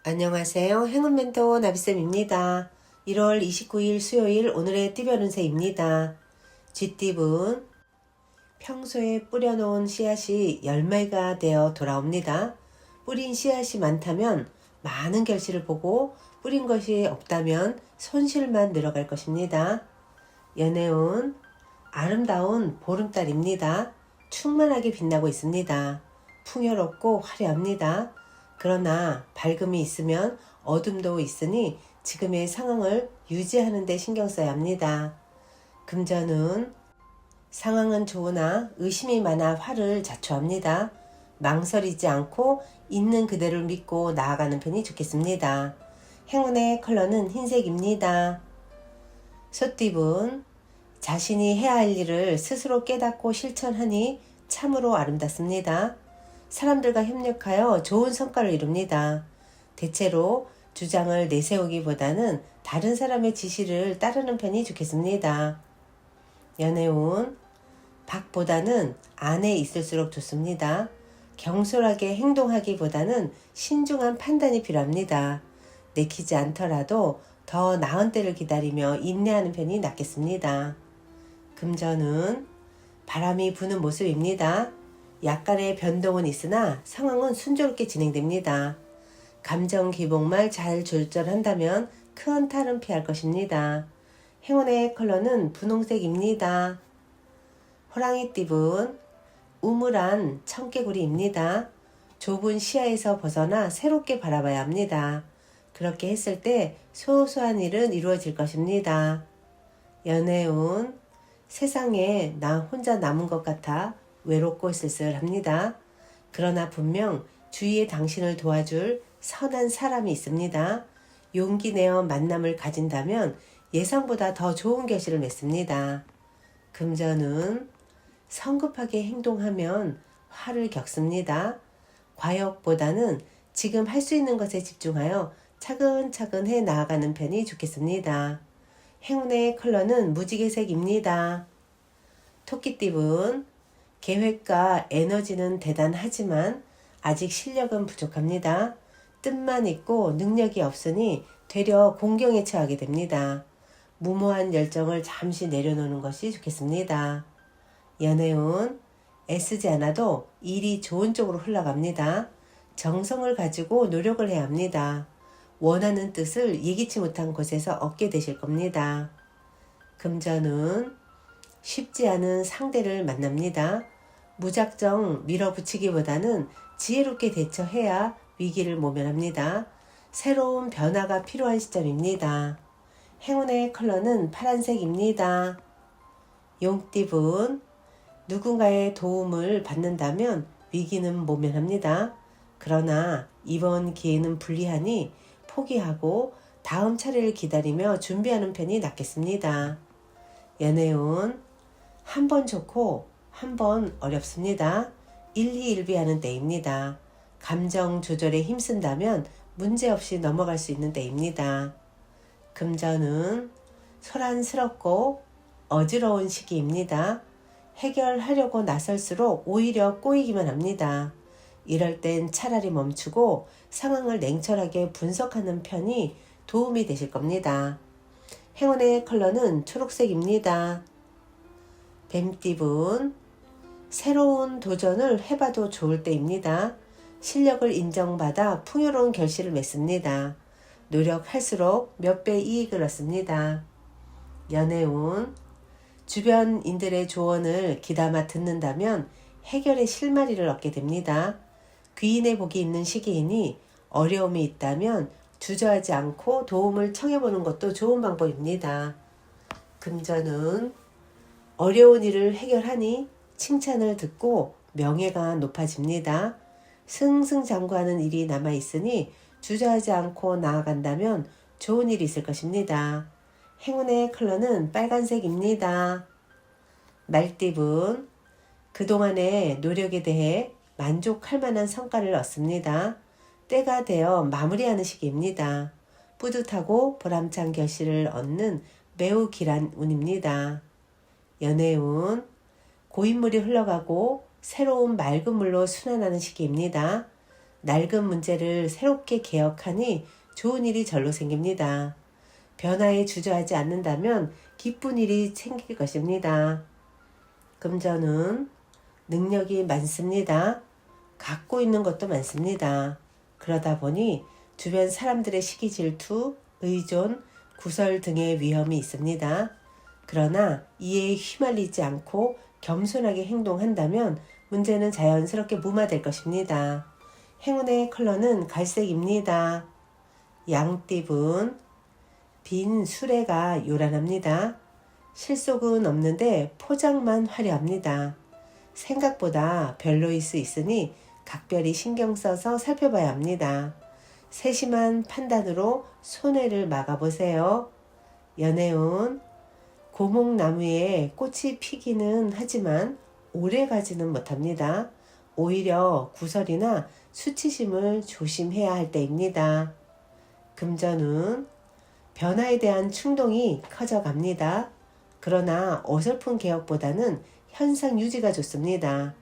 안녕하세요. 행운멘토 나비쌤입니다. 1월 29일 수요일 오늘의 띠별 운세입니다. 쥐띠분 평소에 뿌려놓은 씨앗이 열매가 되어 돌아옵니다. 뿌린 씨앗이 많다면 많은 결실을 보고 뿌린 것이 없다면 손실만 늘어갈 것입니다. 연애운 아름다운 보름달입니다. 충만하게 빛나고 있습니다. 풍요롭고 화려합니다. 그러나 밝음이 있으면 어둠도 있으니 지금의 상황을 유지하는 데 신경 써야 합니다. 금전은 상황은 좋으나 의심이 많아 화를 자초합니다. 망설이지 않고 있는 그대로 믿고 나아가는 편이 좋겠습니다. 행운의 컬러는 흰색입니다. 소띠분 자신이 해야 할 일을 스스로 깨닫고 실천하니 참으로 아름답습니다. 사람들과 협력하여 좋은 성과를 이룹니다. 대체로 주장을 내세우기보다는 다른 사람의 지시를 따르는 편이 좋겠습니다. 연애운 밖보다는 안에 있을수록 좋습니다. 경솔하게 행동하기보다는 신중한 판단이 필요합니다. 내키지 않더라도 더 나은 때를 기다리며 인내하는 편이 낫겠습니다. 금전은 바람이 부는 모습입니다. 약간의 변동은 있으나 상황은 순조롭게 진행됩니다. 감정 기복만 잘 조절한다면 큰 탈은 피할 것입니다. 행운의 컬러는 분홍색입니다. 호랑이띠분 우물한 청개구리입니다. 좁은 시야에서 벗어나 새롭게 바라봐야 합니다. 그렇게 했을 때 소소한 일은 이루어질 것입니다. 연애운 세상에 나 혼자 남은 것 같아 외롭고 쓸쓸합니다. 그러나 분명 주위에 당신을 도와줄 선한 사람이 있습니다. 용기 내어 만남을 가진다면 예상보다 더 좋은 결실을 맺습니다. 금전은 성급하게 행동하면 화를 겪습니다. 과욕보다는 지금 할 수 있는 것에 집중하여 차근차근 해 나아가는 편이 좋겠습니다. 행운의 컬러는 무지개색입니다. 토끼띠분 계획과 에너지는 대단하지만 아직 실력은 부족합니다. 뜻만 있고 능력이 없으니 되려 공경에 처하게 됩니다. 무모한 열정을 잠시 내려놓는 것이 좋겠습니다. 연애운 애쓰지 않아도 일이 좋은 쪽으로 흘러갑니다. 정성을 가지고 노력을 해야 합니다. 원하는 뜻을 예기치 못한 곳에서 얻게 되실 겁니다. 금전은 쉽지 않은 상대를 만납니다. 무작정 밀어붙이기보다는 지혜롭게 대처해야 위기를 모면합니다. 새로운 변화가 필요한 시점입니다. 행운의 컬러는 파란색입니다. 용띠분 누군가의 도움을 받는다면 위기는 모면합니다. 그러나 이번 기회는 불리하니 포기하고 다음 차례를 기다리며 준비하는 편이 낫겠습니다. 연애운 한 번 좋고 한 번 어렵습니다. 일희일비하는 때입니다. 감정 조절에 힘쓴다면 문제없이 넘어갈 수 있는 때입니다. 금전은 소란스럽고 어지러운 시기입니다. 해결하려고 나설수록 오히려 꼬이기만 합니다. 이럴 땐 차라리 멈추고 상황을 냉철하게 분석하는 편이 도움이 되실 겁니다. 행운의 컬러는 초록색입니다. 뱀띠분 새로운 도전을 해봐도 좋을 때입니다. 실력을 인정받아 풍요로운 결실을 맺습니다. 노력할수록 몇 배 이익을 얻습니다. 연애운 주변인들의 조언을 귀담아 듣는다면 해결의 실마리를 얻게 됩니다. 귀인의 복이 있는 시기이니 어려움이 있다면 주저하지 않고 도움을 청해보는 것도 좋은 방법입니다. 금전은 어려운 일을 해결하니 칭찬을 듣고 명예가 높아집니다. 승승장구하는 일이 남아있으니 주저하지 않고 나아간다면 좋은 일이 있을 것입니다. 행운의 컬러는 빨간색입니다. 말띠분 그동안의 노력에 대해 만족할 만한 성과를 얻습니다. 때가 되어 마무리하는 시기입니다. 뿌듯하고 보람찬 결실을 얻는 매우 길한 운입니다. 연애운 고인물이 흘러가고 새로운 맑은 물로 순환하는 시기입니다. 낡은 문제를 새롭게 개혁하니 좋은 일이 절로 생깁니다. 변화에 주저하지 않는다면 기쁜 일이 생길 것입니다. 금전운, 능력이 많습니다. 갖고 있는 것도 많습니다. 그러다 보니 주변 사람들의 시기 질투, 의존, 구설 등의 위험이 있습니다. 그러나 이에 휘말리지 않고 겸손하게 행동한다면 문제는 자연스럽게 무마될 것입니다. 행운의 컬러는 갈색입니다. 양띠분, 빈 수레가 요란합니다. 실속은 없는데 포장만 화려합니다. 생각보다 별로일 수 있으니 각별히 신경 써서 살펴봐야 합니다. 세심한 판단으로 손해를 막아보세요. 연애운, 고목나무에 꽃이 피기는 하지만 오래 가지는 못합니다. 오히려 구설이나 수치심을 조심해야 할 때입니다. 금전운, 변화에 대한 충동이 커져갑니다. 그러나 어설픈 개혁보다는 현상 유지가 좋습니다.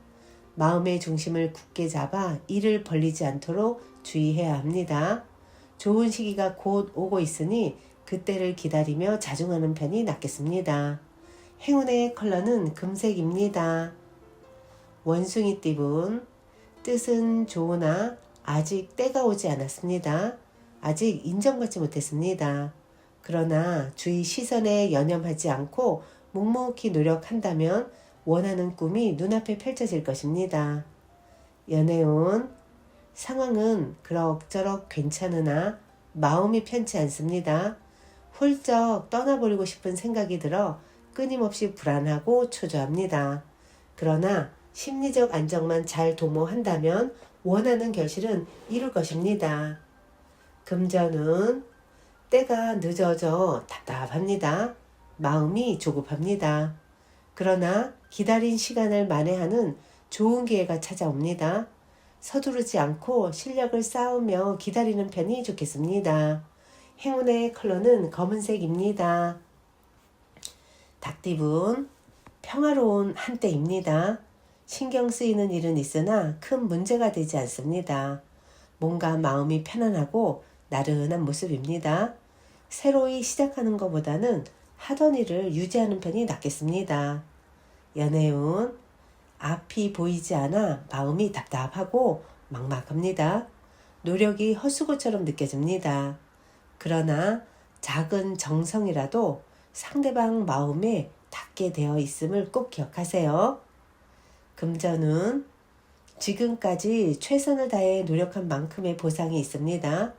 마음의 중심을 굳게 잡아 이를 벌리지 않도록 주의해야 합니다. 좋은 시기가 곧 오고 있으니 그때를 기다리며 자중하는 편이 낫겠습니다. 행운의 컬러는 금색입니다. 원숭이띠분, 뜻은 좋으나 아직 때가 오지 않았습니다. 아직 인정받지 못했습니다. 그러나 주위 시선에 연연하지 않고 묵묵히 노력한다면 원하는 꿈이 눈앞에 펼쳐질 것입니다. 연애운, 상황은 그럭저럭 괜찮으나 마음이 편치 않습니다. 훌쩍 떠나버리고 싶은 생각이 들어 끊임없이 불안하고 초조합니다. 그러나 심리적 안정만 잘 도모한다면 원하는 결실은 이룰 것입니다. 금전은 때가 늦어져 답답합니다. 마음이 조급합니다. 그러나 기다린 시간을 만회하는 좋은 기회가 찾아옵니다. 서두르지 않고 실력을 쌓으며 기다리는 편이 좋겠습니다. 행운의 컬러는 검은색입니다. 닭띠분, 평화로운 한때입니다. 신경 쓰이는 일은 있으나 큰 문제가 되지 않습니다. 뭔가 마음이 편안하고 나른한 모습입니다. 새로이 시작하는 것보다는 하던 일을 유지하는 편이 낫겠습니다. 연애운, 앞이 보이지 않아 마음이 답답하고 막막합니다. 노력이 헛수고처럼 느껴집니다. 그러나 작은 정성이라도 상대방 마음에 닿게 되어 있음을 꼭 기억하세요. 금전은 지금까지 최선을 다해 노력한 만큼의 보상이 있습니다.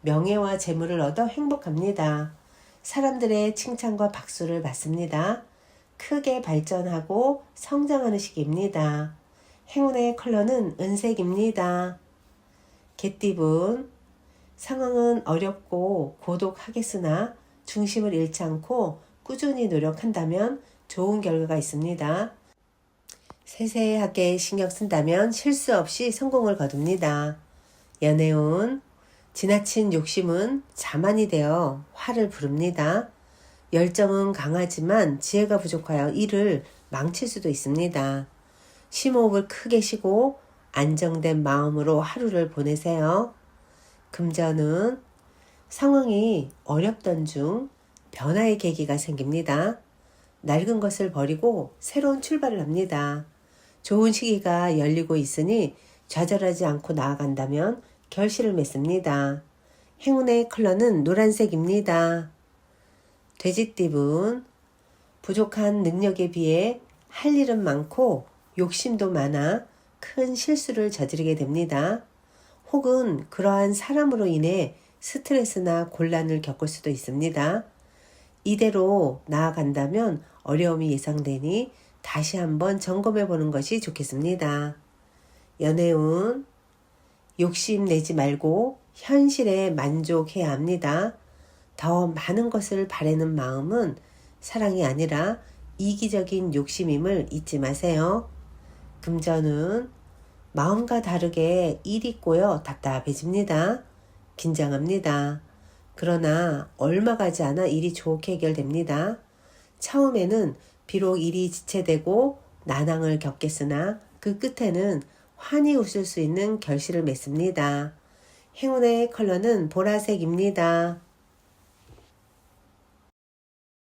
명예와 재물을 얻어 행복합니다. 사람들의 칭찬과 박수를 받습니다. 크게 발전하고 성장하는 시기입니다. 행운의 컬러는 은색입니다. 개띠분, 상황은 어렵고 고독하겠으나 중심을 잃지 않고 꾸준히 노력한다면 좋은 결과가 있습니다. 세세하게 신경 쓴다면 실수 없이 성공을 거둡니다. 연애운, 지나친 욕심은 자만이 되어 화를 부릅니다. 열정은 강하지만 지혜가 부족하여 일을 망칠 수도 있습니다. 심호흡을 크게 쉬고 안정된 마음으로 하루를 보내세요. 금전은 상황이 어렵던 중 변화의 계기가 생깁니다. 낡은 것을 버리고 새로운 출발을 합니다. 좋은 시기가 열리고 있으니 좌절하지 않고 나아간다면 결실을 맺습니다. 행운의 컬러는 노란색입니다. 돼지띠분, 부족한 능력에 비해 할 일은 많고 욕심도 많아 큰 실수를 저지르게 됩니다. 혹은 그러한 사람으로 인해 스트레스나 곤란을 겪을 수도 있습니다. 이대로 나아간다면 어려움이 예상되니 다시 한번 점검해 보는 것이 좋겠습니다. 연애운, 욕심내지 말고 현실에 만족해야 합니다. 더 많은 것을 바라는 마음은 사랑이 아니라 이기적인 욕심임을 잊지 마세요. 금전은 마음과 다르게 일이 꼬여 답답해집니다. 긴장합니다. 그러나 얼마 가지 않아 일이 좋게 해결됩니다. 처음에는 비록 일이 지체되고 난항을 겪겠으나 그 끝에는 환히 웃을 수 있는 결실을 맺습니다. 행운의 컬러는 보라색입니다.